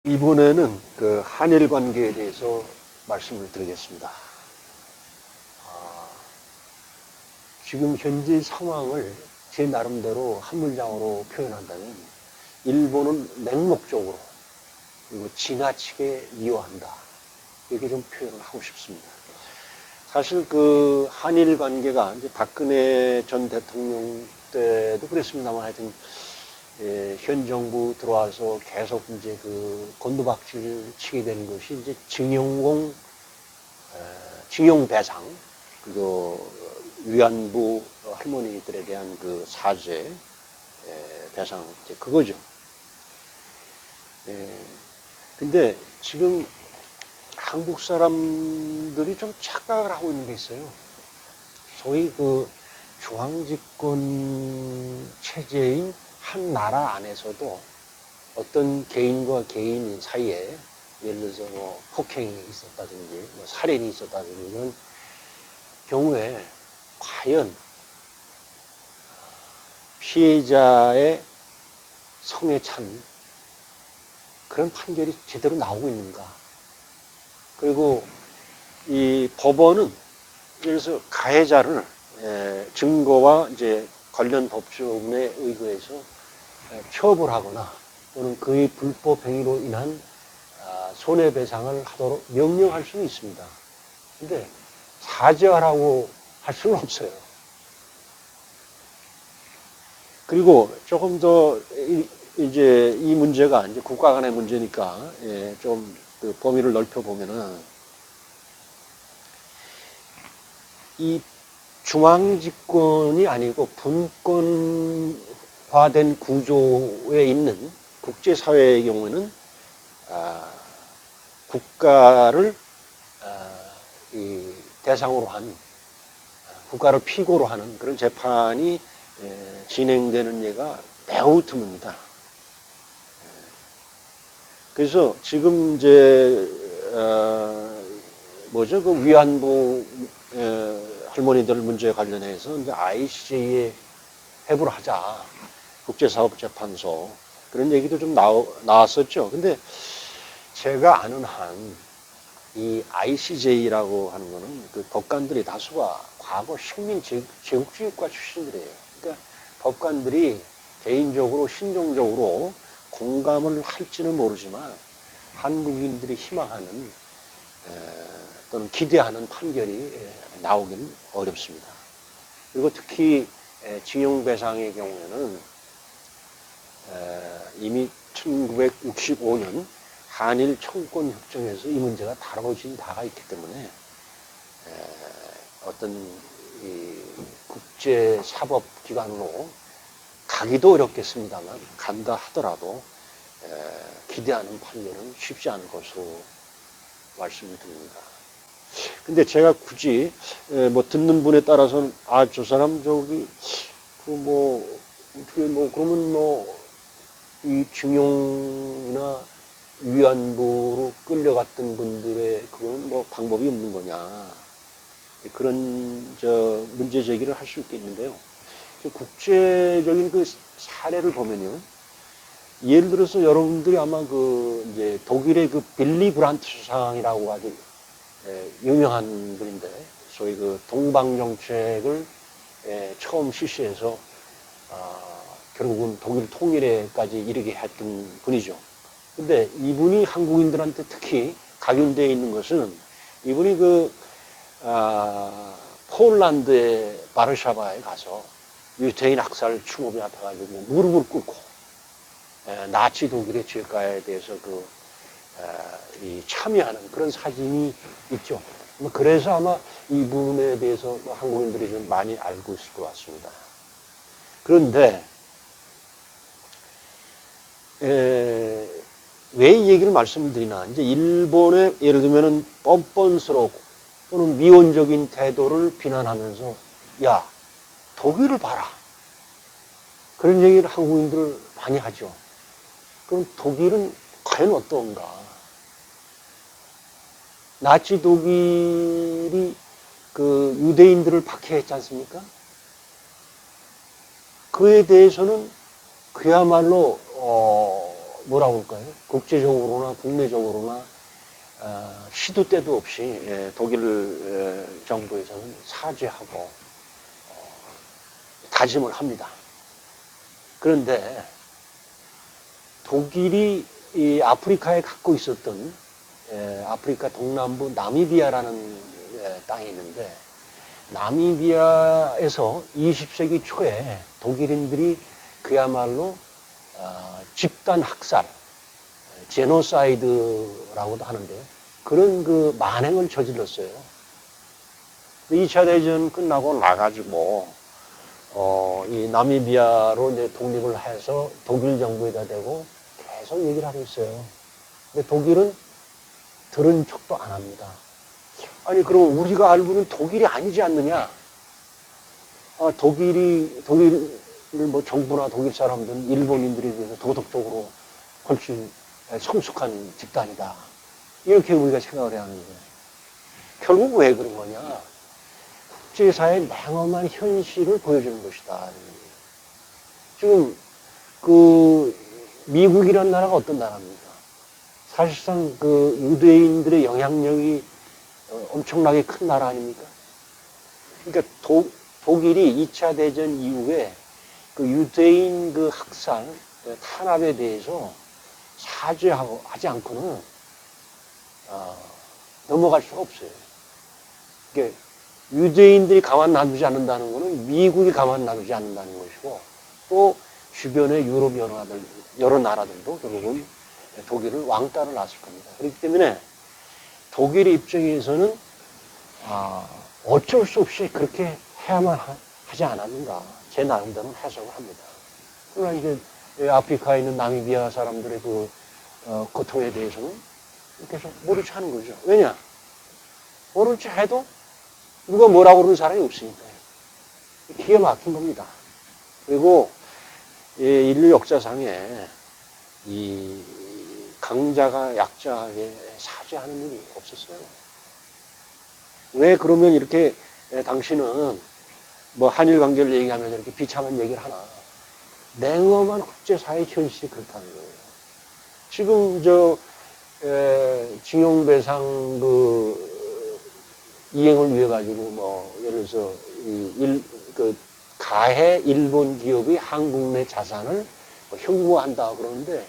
이번에는 그 한일 관계에 대해서 말씀을 드리겠습니다. 지금 현재 상황을 제 나름대로 한 문장으로 표현한다면 일본은 맹목적으로 그리고 지나치게 미워한다. 이렇게 좀 표현을 하고 싶습니다. 사실 그 한일 관계가 이제 박근혜 전 대통령 때도 그랬습니다만 하여튼 현 정부 들어와서 계속 이제 그 곤두박질 치게 되는 것이 이제 징용 배상, 그리고 위안부 할머니들에 대한 그 사죄, 배상, 이제 그거죠. 근데 지금 한국 사람들이 좀 착각을 하고 있는 게 있어요. 소위 그 중앙집권 체제인 한 나라 안에서도 어떤 개인과 개인 사이에 예를 들어서 뭐 폭행이 있었다든지 뭐 살인이 있었다든지 이런 경우에 과연 피해자의 성에 찬 그런 판결이 제대로 나오고 있는가. 그리고 이 법원은 예를 들어서 가해자를 증거와 이제 관련 법조문에 의거해서 처벌하거나 또는 그의 불법 행위로 인한 손해배상을 하도록 명령할 수는 있습니다. 근데 사죄하라고 할 수는 없어요. 그리고 조금 더 이제 이 문제가 이제 국가 간의 문제니까 좀 그 범위를 넓혀 보면은 이 중앙집권이 아니고 분권화된 구조에 있는 국제사회의 경우에는 국가를 이 대상으로 한 국가를 피고로 하는 그런 재판이 진행되는 예가 매우 드뭅니다. 그래서 지금 이제 뭐죠 그 위안부 할머니들 문제에 관련해서 이제 ICJ에 회부를 하자 국제사법재판소 그런 얘기도 좀 나왔었죠. 근데 제가 아는 한 이 ICJ라고 하는 거는 그 법관들이 다수가 과거 식민 제국주의국가 출신들이에요. 그러니까 법관들이 개인적으로 신종적으로 공감을 할지는 모르지만 한국인들이 희망하는 또는 기대하는 판결이 나오기는 어렵습니다. 그리고 특히 징용배상의 경우에는 이미 1965년 한일 청권협정에서 이 문제가 다뤄진 바가 있기 때문에 어떤 이 국제사법기관으로 가기도 어렵겠습니다만 간다 하더라도 기대하는 판결은 쉽지 않을 것으로 말씀을 드립니다. 근데 제가 굳이 뭐 듣는 분에 따라서는 저 사람 저기 어떻게 그러면 이 징용이나 위안부로 끌려갔던 분들의 그건 방법이 없는 거냐 그런 문제 제기를 할 수 있겠는데요. 국제적인 그 사례를 보면요. 예를 들어서 여러분들이 아마 이제 독일의 그 빌리 브란트 수상이라고 아주 유명한 분인데, 소위 그 동방정책을 처음 실시해서, 결국은 독일 통일에까지 이르게 했던 분이죠. 근데 이분이 한국인들한테 특히 각인되어 있는 것은 이분이 폴란드의 바르샤바에 가서 유태인 학살 추모에 앞에가지고 무릎을 꿇고 나치 독일의 죄가에 대해서 참여하는 그런 사진이 있죠. 그래서 아마 이분에 대해서 한국인들이 좀 많이 알고 있을 것 같습니다. 그런데 왜 이 얘기를 말씀드리나? 이제 일본의 예를 들면은 뻔뻔스럽고 또는 미온적인 태도를 비난하면서 야 독일을 봐라. 그런 얘기를 한국인들 많이 하죠. 그럼 독일은 과연 어떤가? 나치 독일이 그 유대인들을 박해했지 않습니까? 그에 대해서는 그야말로 뭐라고 할까요? 국제적으로나 국내적으로나 시도 때도 없이 독일 정부에서는 사죄하고 다짐을 합니다. 그런데 독일이 이 아프리카에 갖고 있었던 아프리카 동남부 나미비아라는 땅이 있는데, 나미비아에서 20세기 초에 독일인들이 그야말로 집단 학살, 제노사이드라고도 하는데요. 그런 그 만행을 저질렀어요. 2차 대전 끝나고 나가지고 이 나미비아로 이제 독립을 해서 독일 정부에다 대고 계속 얘기를 하고 있어요. 근데 독일은 들은 척도 안 합니다. 아니, 그럼 우리가 알고는 독일이 아니지 않느냐? 독일을 뭐 정부나 독일 사람들은 일본인들에 비해서 도덕적으로 훨씬 성숙한 집단이다. 이렇게 우리가 생각을 해야 하는데, 결국 왜 그런 거냐? 국제사회의 냉엄한 현실을 보여주는 것이다. 지금 미국이라는 나라가 어떤 나라입니까? 사실상 유대인들의 영향력이 엄청나게 큰 나라 아닙니까? 그러니까 독일이 2차 대전 이후에 유대인 학살, 탄압에 대해서 사죄하지 않고는 넘어갈 수가 없어요. 그러니까 유대인들이 가만 놔두지 않는다는 것은 미국이 가만 놔두지 않는다는 것이고, 또 주변의 유럽 여러 나라들도 결국은 독일을 왕따를 놨을 겁니다. 그렇기 때문에 독일의 입장에서는 어쩔 수 없이 그렇게 해야만 하지 않았는가, 제 나름대로는 해석을 합니다. 그러나 이제 아프리카에 있는 나미비아 사람들의 고통에 대해서는 계속 모른 체 하는 거죠. 왜냐? 모른 체 해도 누가 뭐라고 그러는 사람이 없으니까요. 기가 막힌 겁니다. 그리고 인류 역사상에 이 강자가 약자에게 사죄하는 일이 없었어요. 왜 그러면 이렇게 당신은 뭐 한일 관계를 얘기하면서 이렇게 비참한 얘기를 하나? 냉엄한 국제사회 현실이 그렇다는 거예요. 지금 징용배상 이행을 위해 가지고 예를 들어서 가해 일본 기업이 한국 내 자산을 형무한다 그러는데,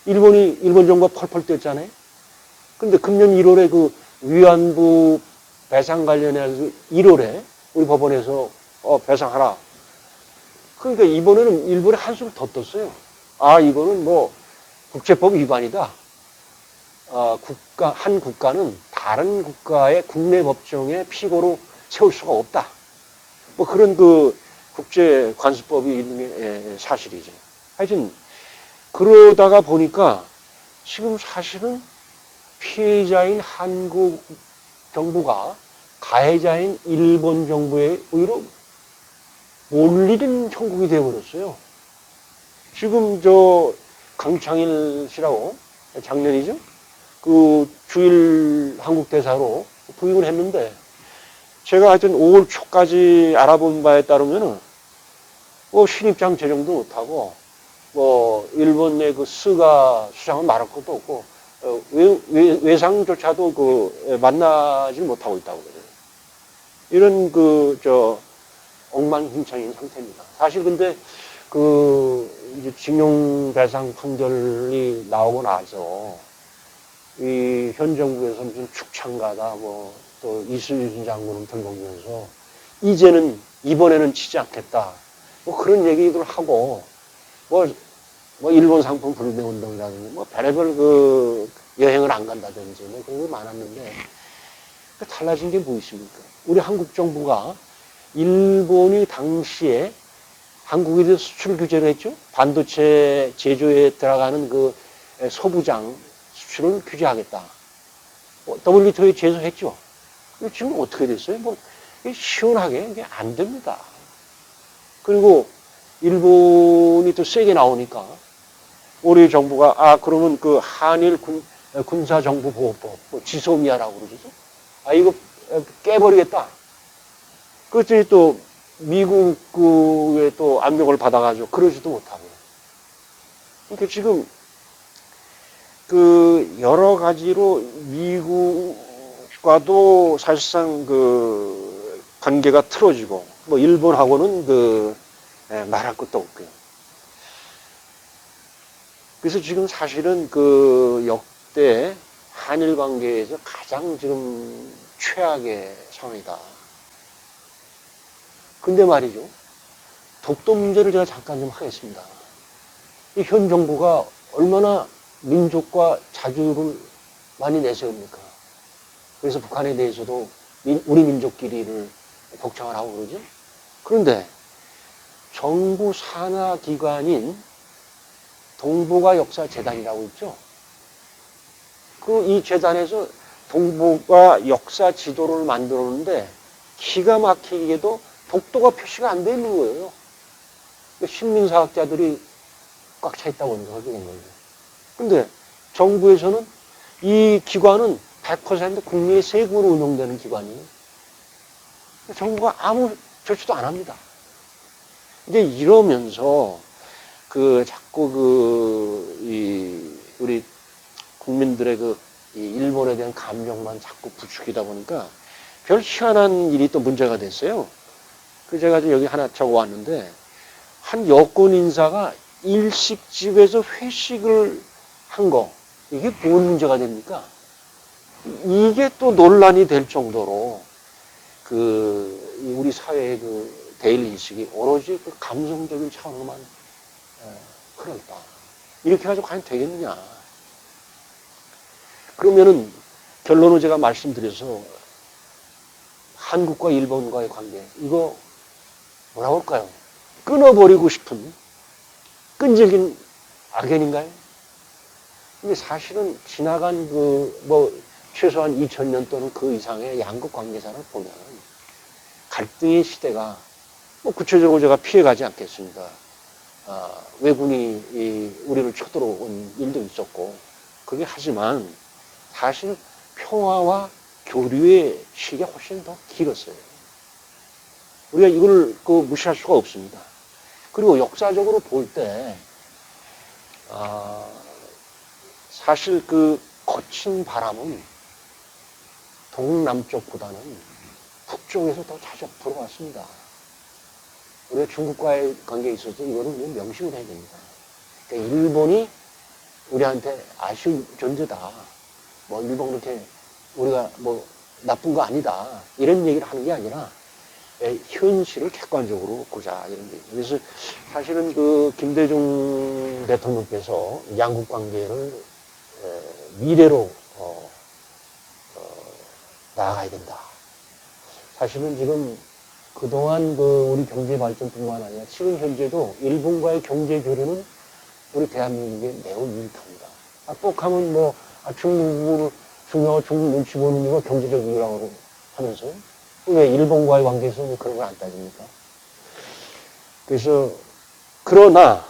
일본 정부가 펄펄 뛰었잖아요. 근데 금년 1월에 위안부 배상 관련해서 1월에 우리 법원에서 배상하라. 그러니까 이번에는 일본에 한숨을 더 떴어요. 이거는 국제법 위반이다. 한 국가는 다른 국가의 국내 법정에 피고로 세울 수가 없다. 그런 국제 관습법이 있는 게 사실이죠. 하여튼 그러다가 보니까 지금 사실은 피해자인 한국 정부가 가해자인 일본 정부의 의로 몰리는 형국이 되어버렸어요. 지금 강창일 씨라고 작년이죠? 주일 한국 대사로 부임을 했는데, 제가 하여튼 5월 초까지 알아본 바에 따르면은 신입장 재정도 못하고 일본 내 스가 수장은 말할 것도 없고 외상조차도 만나지 못하고 있다고 그래요. 이런 엉망진창인 상태입니다. 사실 근데 이제 징용 배상 판결이 나오고 나서 이 현 정부에서 무슨 축창가다 또 이순신 장군을 들먹이면서 이번에는 치지 않겠다 그런 얘기들 하고 일본 상품 불매 운동이라든지 별의별 여행을 안 간다든지 그런 게 많았는데, 달라진 게 뭐 있습니까? 우리 한국 정부가 일본이 당시에 한국에 대해서 수출 규제를 했죠. 반도체 제조에 들어가는 소부장 수출을 규제하겠다. WTO에 제소했죠. 근데 지금 어떻게 됐어요? 시원하게 이게 안 됩니다. 그리고 일본이 또 세게 나오니까 우리 정부가 그러면 한일 군사정보보호법 지소미아라고 그러죠. 이거 깨버리겠다. 그랬더니 또 미국의 또 압력을 받아가지고 그러지도 못하고. 그러니까 지금 그 여러 가지로 미국과도 사실상 그 관계가 틀어지고 뭐 일본하고는 그 말할 것도 없고요. 그래서 지금 사실은 그 역대 한일 관계에서 가장 지금 최악의 상황이다. 근데 말이죠. 독도 문제를 제가 잠깐 좀 하겠습니다. 이 현 정부가 얼마나 민족과 자주를 많이 내세웁니까? 그래서 북한에 대해서도 우리 민족끼리를 복창을 하고 그러죠. 그런데 정부 산하 기관인 동북아 역사재단이라고 있죠. 이 재단에서 동북아 역사 지도를 만들었는데 기가 막히게도 독도가 표시가 안 돼 있는 거예요. 식민사학자들이 꽉 차 있다고 그렇게 된 거예요. 근데 정부에서는 이 기관은 100% 국민의 세금으로 운영되는 기관이에요. 정부가 아무 조치도 안 합니다. 이제 이러면서 자꾸 우리 국민들의 이 일본에 대한 감정만 자꾸 부추기다 보니까 별 희한한 일이 또 문제가 됐어요. 제가 여기 하나 적어 왔는데, 한 여권 인사가 일식집에서 회식을 한 거, 이게 뭔 문제가 됩니까? 이게 또 논란이 될 정도로 우리 사회의 대일 인식이 오로지 감성적인 차원으로만 흐르다. 이렇게 해가지고 과연 되겠느냐. 그러면은 결론을 제가 말씀드려서 한국과 일본과의 관계, 이거 뭐라고 할까요? 끊어버리고 싶은 끈질긴 악연인가요? 근데 사실은 지나간 최소한 2000년 또는 그 이상의 양국 관계사를 보면 갈등의 시대가 구체적으로 제가 피해가지 않겠습니다. 왜군이 우리를 쳐들어온 일도 있었고, 그게 하지만 사실 평화와 교류의 시기가 훨씬 더 길었어요. 우리가 이걸 무시할 수가 없습니다. 그리고 역사적으로 볼 때, 사실 거친 바람은 동남쪽보다는 북쪽에서 더 자주 불어왔습니다. 우리가 중국과의 관계에 있어서 이거는 명심을 해야 됩니다. 그러니까 일본이 우리한테 아쉬운 존재다. 일본 그렇게 우리가 나쁜 거 아니다. 이런 얘기를 하는 게 아니라 현실을 객관적으로 보자. 이런 얘기. 그래서 사실은 김대중 대통령께서 양국 관계를 미래로 나아가야 된다. 사실은 지금 그동안 우리 경제 발전뿐만 아니라 지금 현재도 일본과의 경제 교류는 우리 대한민국에 매우 유익합니다. 꼭 하면 중국을 중요하고 중국 눈치 보는 이유가 경제적 이유라고 하면서요. 왜 일본과의 관계에서 그런 걸 안 따집니까? 그래서 그러나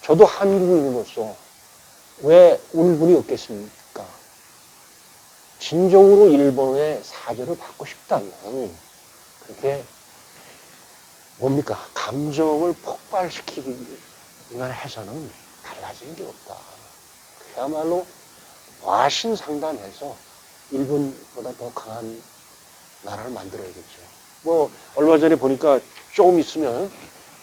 저도 한국인으로서 왜 울분이 없겠습니까? 진정으로 일본의 사죄를 받고 싶다면 그렇게 뭡니까? 감정을 폭발시키기만 해서는 달라지는 게 없다. 그야말로 와신상담해서 일본보다 더 강한 나라를 만들어야겠죠. 얼마 전에 보니까 조금 있으면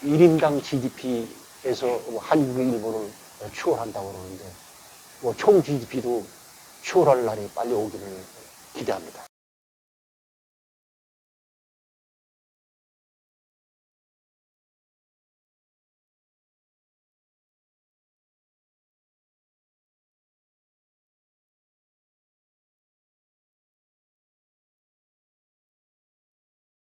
1인당 GDP에서 한국이 일본을 추월한다고 그러는데, 총 GDP도 추월할 날이 빨리 오기를 기대합니다.